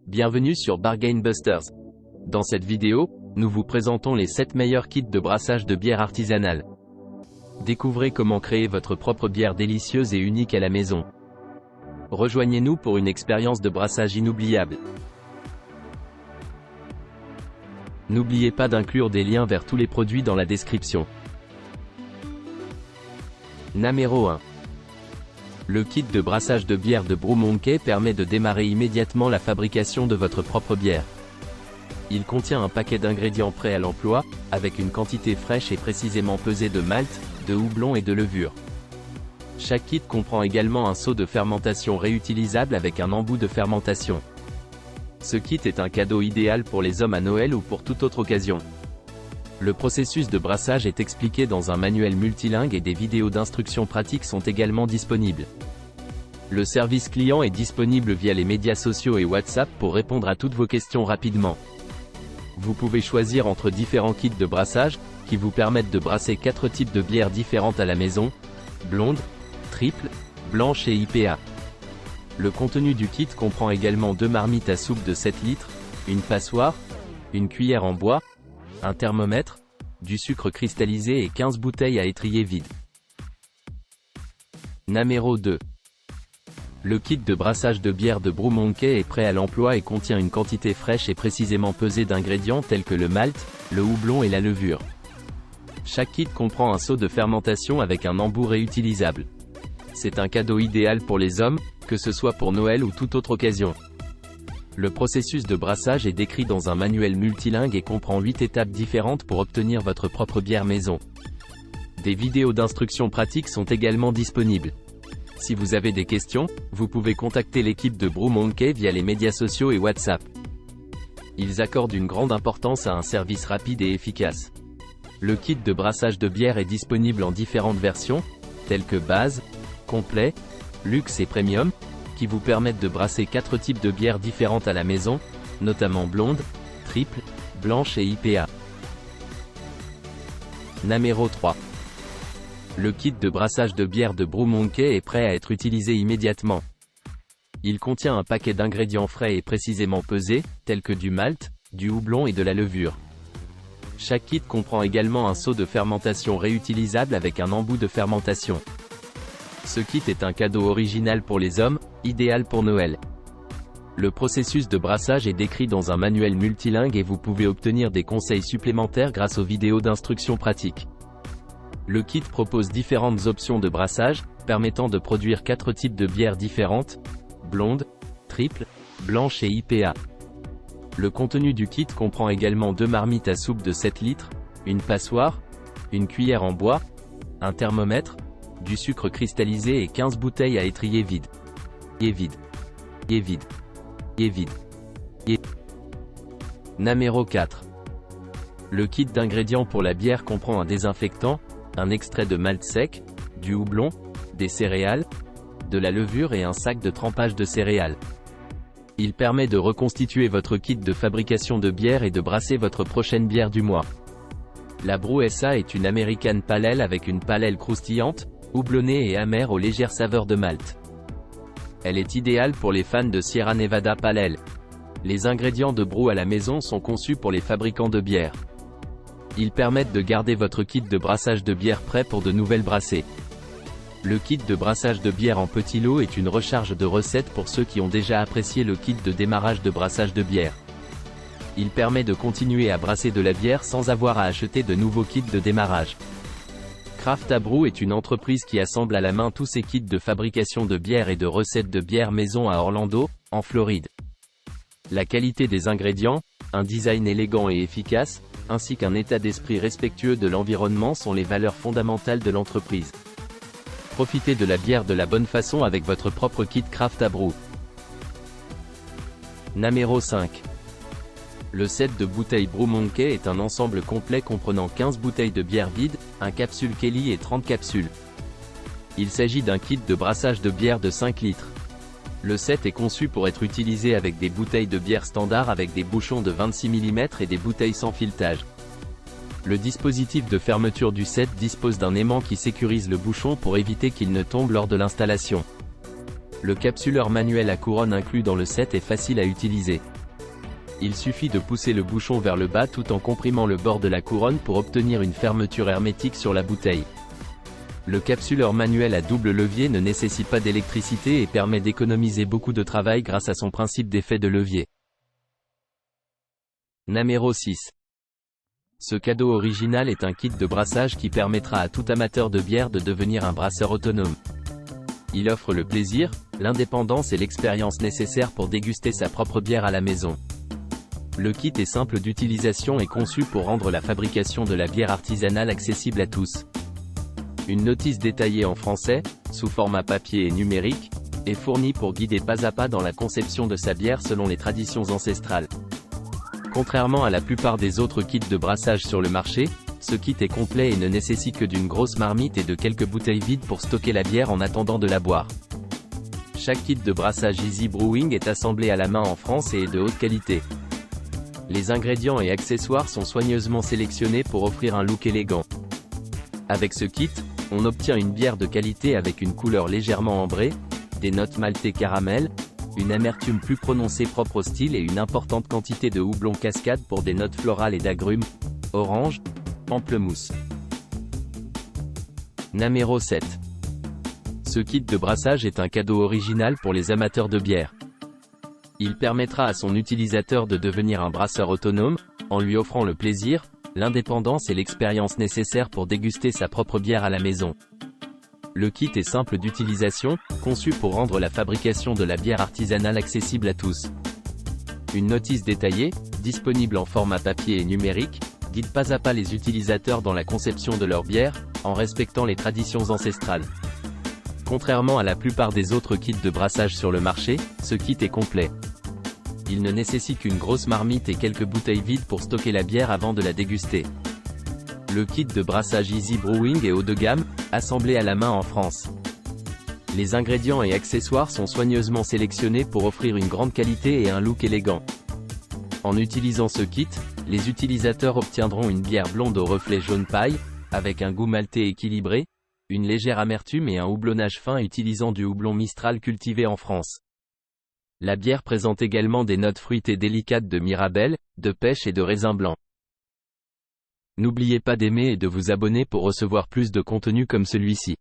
Bienvenue sur Bargain Busters. Dans cette vidéo, nous vous présentons les 7 meilleurs kits de brassage de bière artisanale. Découvrez comment créer votre propre bière délicieuse et unique à la maison. Rejoignez-nous pour une expérience de brassage inoubliable. N'oubliez pas d'inclure des liens vers tous les produits dans la description. Numéro 1. Le kit de brassage de bière de Brew Monkey permet de démarrer immédiatement la fabrication de votre propre bière. Il contient un paquet d'ingrédients prêts à l'emploi, avec une quantité fraîche et précisément pesée de malt, de houblon et de levure. Chaque kit comprend également un seau de fermentation réutilisable avec un embout de fermentation. Ce kit est un cadeau idéal pour les hommes à Noël ou pour toute autre occasion. Le processus de brassage est expliqué dans un manuel multilingue et des vidéos d'instructions pratiques sont également disponibles. Le service client est disponible via les médias sociaux et WhatsApp pour répondre à toutes vos questions rapidement. Vous pouvez choisir entre différents kits de brassage, qui vous permettent de brasser 4 types de bières différentes à la maison: blonde, triple, blanche et IPA. Le contenu du kit comprend également 2 marmites à soupe de 7 litres, une passoire, une cuillère en bois, un thermomètre, du sucre cristallisé et 15 bouteilles à étrier vides. Numéro 2. Le kit de brassage de bière de Brew Monkey est prêt à l'emploi et contient une quantité fraîche et précisément pesée d'ingrédients tels que le malt, le houblon et la levure. Chaque kit comprend un seau de fermentation avec un embout réutilisable. C'est un cadeau idéal pour les hommes, que ce soit pour Noël ou toute autre occasion. Le processus de brassage est décrit dans un manuel multilingue et comprend 8 étapes différentes pour obtenir votre propre bière maison. Des vidéos d'instructions pratiques sont également disponibles. Si vous avez des questions, vous pouvez contacter l'équipe de Brew Monkey via les médias sociaux et WhatsApp. Ils accordent une grande importance à un service rapide et efficace. Le kit de brassage de bière est disponible en différentes versions, telles que base, complet, luxe et premium, qui vous permettent de brasser 4 types de bières différentes à la maison, notamment blonde, triple, blanche et IPA. Numéro 3. Le kit de brassage de bière de Brew Monkey est prêt à être utilisé immédiatement. Il contient un paquet d'ingrédients frais et précisément pesés, tels que du malt, du houblon et de la levure. Chaque kit comprend également un seau de fermentation réutilisable avec un embout de fermentation. Ce kit est un cadeau original pour les hommes, idéal pour Noël. Le processus de brassage est décrit dans un manuel multilingue et vous pouvez obtenir des conseils supplémentaires grâce aux vidéos d'instructions pratiques. Le kit propose différentes options de brassage, permettant de produire 4 types de bières différentes: blonde, triple, blanche et IPA. Le contenu du kit comprend également 2 marmites à soupe de 7 litres, une passoire, une cuillère en bois, un thermomètre, du sucre cristallisé et 15 bouteilles à étrier vides. Numéro 4. Le kit d'ingrédients pour la bière comprend un désinfectant, un extrait de malt sec, du houblon, des céréales, de la levure et un sac de trempage de céréales. Il permet de reconstituer votre kit de fabrication de bière et de brasser votre prochaine bière du mois. La Brew SA est une American Pale Ale avec une pale ale croustillante, houblonnée et amère aux légères saveurs de malt. Elle est idéale pour les fans de Sierra Nevada Pale Ale. Les ingrédients de brew à la maison sont conçus pour les fabricants de bière. Ils permettent de garder votre kit de brassage de bière prêt pour de nouvelles brassées. Le kit de brassage de bière en petits lots est une recharge de recettes pour ceux qui ont déjà apprécié le kit de démarrage de brassage de bière. Il permet de continuer à brasser de la bière sans avoir à acheter de nouveaux kits de démarrage. Craft Brew est une entreprise qui assemble à la main tous ses kits de fabrication de bière et de recettes de bière maison à Orlando, en Floride. La qualité des ingrédients, un design élégant et efficace, ainsi qu'un état d'esprit respectueux de l'environnement sont les valeurs fondamentales de l'entreprise. Profitez de la bière de la bonne façon avec votre propre kit Craft Brew. Numéro 5. Le set de bouteilles Brew Monkey est un ensemble complet comprenant 15 bouteilles de bière vide, un capsule Kelly et 30 capsules. Il s'agit d'un kit de brassage de bière de 5 litres. Le set est conçu pour être utilisé avec des bouteilles de bière standard avec des bouchons de 26 mm et des bouteilles sans filetage. Le dispositif de fermeture du set dispose d'un aimant qui sécurise le bouchon pour éviter qu'il ne tombe lors de l'installation. Le capsuleur manuel à couronne inclus dans le set est facile à utiliser. Il suffit de pousser le bouchon vers le bas tout en comprimant le bord de la couronne pour obtenir une fermeture hermétique sur la bouteille. Le capsuleur manuel à double levier ne nécessite pas d'électricité et permet d'économiser beaucoup de travail grâce à son principe d'effet de levier. Numéro 6. Ce cadeau original est un kit de brassage qui permettra à tout amateur de bière de devenir un brasseur autonome. Il offre le plaisir, l'indépendance et l'expérience nécessaires pour déguster sa propre bière à la maison. Le kit est simple d'utilisation et conçu pour rendre la fabrication de la bière artisanale accessible à tous. Une notice détaillée en français, sous format papier et numérique, est fournie pour guider pas à pas dans la conception de sa bière selon les traditions ancestrales. Contrairement à la plupart des autres kits de brassage sur le marché, ce kit est complet et ne nécessite que d'une grosse marmite et de quelques bouteilles vides pour stocker la bière en attendant de la boire. Chaque kit de brassage Easy Brewing est assemblé à la main en France et est de haute qualité. Les ingrédients et accessoires sont soigneusement sélectionnés pour offrir un look élégant. Avec ce kit, on obtient une bière de qualité avec une couleur légèrement ambrée, des notes maltées caramel, une amertume plus prononcée propre au style et une importante quantité de houblon cascade pour des notes florales et d'agrumes, orange, pamplemousse. Numéro 7. Ce kit de brassage est un cadeau original pour les amateurs de bière. Il permettra à son utilisateur de devenir un brasseur autonome, en lui offrant le plaisir, l'indépendance et l'expérience nécessaires pour déguster sa propre bière à la maison. Le kit est simple d'utilisation, conçu pour rendre la fabrication de la bière artisanale accessible à tous. Une notice détaillée, disponible en format papier et numérique, guide pas à pas les utilisateurs dans la conception de leur bière, en respectant les traditions ancestrales. Contrairement à la plupart des autres kits de brassage sur le marché, ce kit est complet. Il ne nécessite qu'une grosse marmite et quelques bouteilles vides pour stocker la bière avant de la déguster. Le kit de brassage Easy Brewing est haut de gamme, assemblé à la main en France. Les ingrédients et accessoires sont soigneusement sélectionnés pour offrir une grande qualité et un look élégant. En utilisant ce kit, les utilisateurs obtiendront une bière blonde au reflet jaune paille, avec un goût maltais équilibré, une légère amertume et un houblonnage fin utilisant du houblon Mistral cultivé en France. La bière présente également des notes fruitées délicates de mirabelle, de pêche et de raisin blanc. N'oubliez pas d'aimer et de vous abonner pour recevoir plus de contenu comme celui-ci.